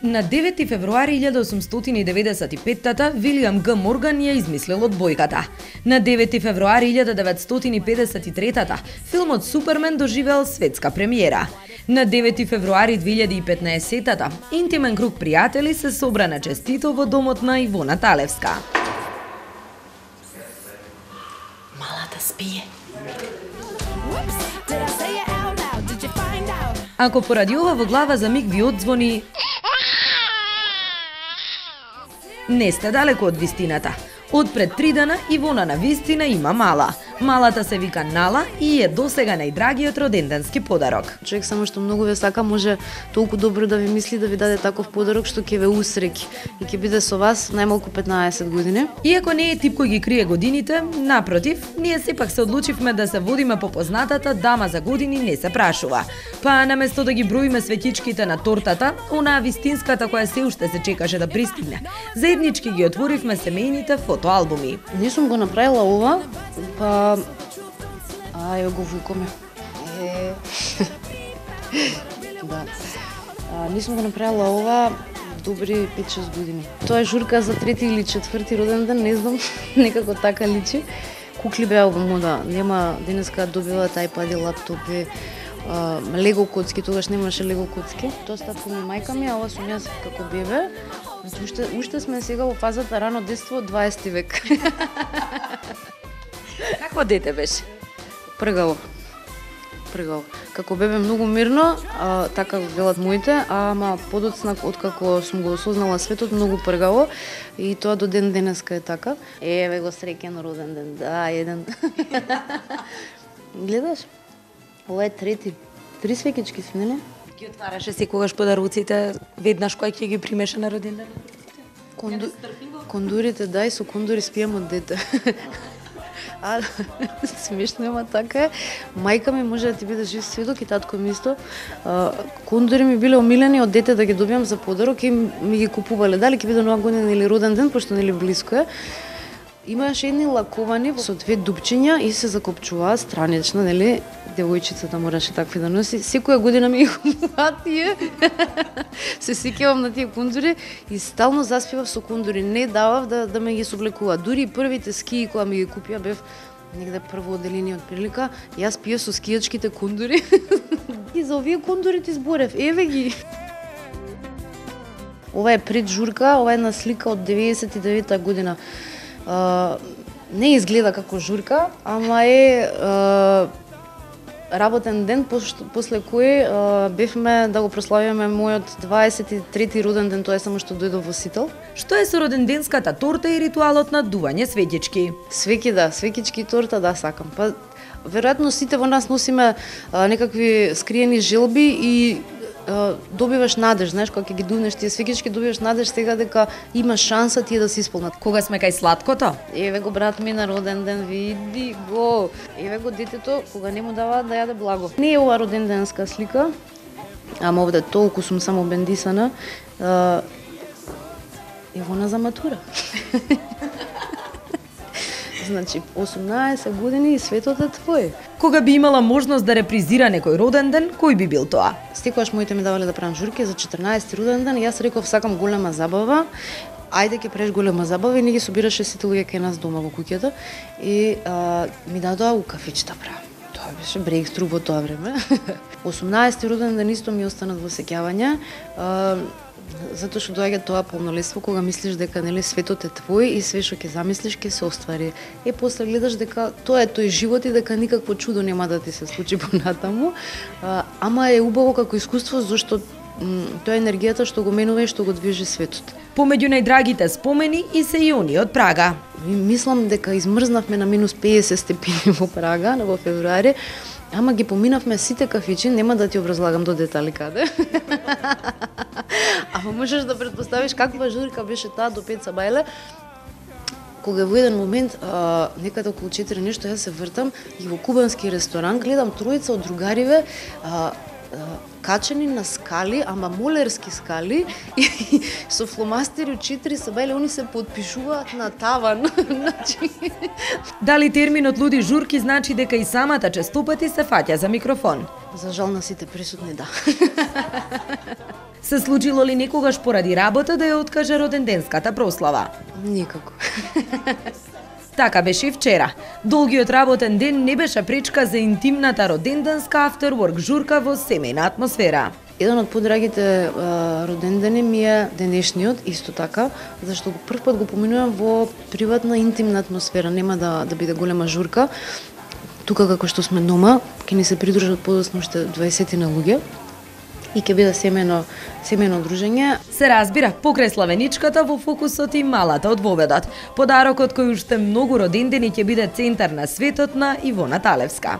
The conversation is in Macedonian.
На 9 февруари 1895-та Вилијам Г. Морган ја измислил одбојката. На 9 февруари 1953-та филмот Супермен доживеал светска премиера. На 9 февруари 2015-та интимен круг пријатели се собра на честито во домот на Ивона Талевска. Малата спие. Ако поради ова во глава за миг ви одзвони, не сте далеко од вистината. Од пред 3 дена Ивона на вистина има мала. Малата се вика Нала и е досега најдрагиот роденденски подарок. Човек само што многу ве сака може толку добро да ви мисли да ви даде таков подарок што ќе ве усреќи и ќе биде со вас најмалку 15 години. Иако не е тип кој ги крие годините, напротив, ние сепак се одлучивме да се водиме по познатата дама за години не се прашува. Па наместо да ги броиме светичките на тортата, онаа вистинската која се уште се чекаше да пристигне, заеднички ги отворивме семејните фотоалбуми. Не сум го направила ова, па ја го вукаме. Да. Не сум го направила ова добри 5-6 години. Тоа е журка за 3 или 4 роден ден, не знам, некако така личи. Кукли беа во мода, нема денеска добива тајпади, лаптопи, лего коцки, тогаш немаше лего коцки. Тоа статко ми мајка ми, а ова сум јас како бебе. Уште сме сега во фазата рано детство, 20 век. Какво дете беше? Пргаво. Како бебе многу мирно, така велат моите, ама подоцна откако сум го осознала светот многу пргаво и тоа до ден денеска е така. Еве го среќен роден ден, да, еден. Гледаш? Ова е трети. 3 свекички си, нели? Ги отвараше секогаш подаруците веднаш кога ќе ги примеше на роден ден? Кондурите, да, и со кондури спијам од дете. Смешно, ама така е. Мајка ми може да ти биде жив сведок и татко ми исто. Кондури ми биле омилени од дете да ги добиам за подарок и ми ги купувале. Дали ќе биде нова година или роден ден, пошто нели блиско е. Имаше едни лаковани со 2 дупчиња и се закопчуваа странично, нели? Девојчицата мораше такви да носи. Секоја година ми ги купуваат тие. Се сеќавам на тие кондури и стално заспивав со кондури. Не давав да ме ги соблекуваат. Дури и првите скии кои ми ги купија бев негде прво одделение од прилика. Јас пиев со скијачките кондури. И за овие кондури ти зборев. Еве ги. Ова е пред журка, ова е една слика од 99-та година. Не изгледа како журка, ама е работен ден после кој бевме да го прославиме мојот 23-ти роден ден, тоа е само што дојдов во Сител. Што е со роденденската торта и ритуалот на дување светички? Свеки, да, свекички и торта, да, сакам. Па веројатно сите во нас носиме некакви скриени желби и добиваш надеж, знаеш, кога ќе ги дувнеш тие свекички, добиваш надеж сега дека има шанса тие да се исполнат. Кога сме кај сладкото? Еве го брат ми на роден ден, види го. Еве го детето, кога не му даваат да јаде благо. Не е ова роденденска слика, ама овде толку сум само бендисана. Ево на за матура. Значи, 18 години и светот е твој. Кога би имала можност да репризира некој роден ден, кој би бил тоа? Секогаш моите ми давале да правам журки за 14 роден ден, јас реков сакам голема забава. Ајде ќе преш голема забава и не ги собираше сите луѓе кај нас дома во куќата и ми дадоа у кафичта правам. Тоа беше брейктру во тоа време. 18 роден ден исто ми останат во сеќавање. Затоа што доаѓа тоа полнолетство кога мислиш дека нели светот е твој и све што ќе замислиш ќе се оствари. После гледаш дека тоа е тој живот и дека никакво чудо нема да ти се случи понатаму. Ама е убаво како искуство зашто тоа е енергијата што го менува и што го движи светот. Помеѓу најдрагите спомени и се и они од Прага. Мислам дека измрзнавме на минус 50 степени во Прага во февруари. Ама ги поминавме сите кафичи, нема да ти образлагам до детали каде. Ама можеш да претпоставиш каква журка беше таа до Пеца Бајле. Кога во еден момент, некаде околу 4 нешто, јас се вртам и во кубански ресторан гледам тројца од другариве качени на скали, ама молерски скали и со фломастери од 4 се бајле, они се подпишуваат на таван. Дали терминот луди журки значи дека и самата честопати се фаќа за микрофон? За жал на сите присутни, да. Се случило ли некогаш поради работа да ја откаже роденденската прослава? Никако. Така беше и вчера. Долгиот работен ден не беше пречка за интимната роденденска afterwork журка во семејна атмосфера. Еден од подрагите родендени ми е денешниот, исто така, зашто прв пат го поминувам во приватна, интимна атмосфера, нема да биде голема журка. Тука како што сме дома, ќе ни се придружат подоцна уште 20 на луѓе и ќе биде семејно дружење. Се разбира, покрај славеничката во фокусот и малата од Воведот. Подарокот кој уште многу родендени ќе биде центар на светот на Ивона Талевска.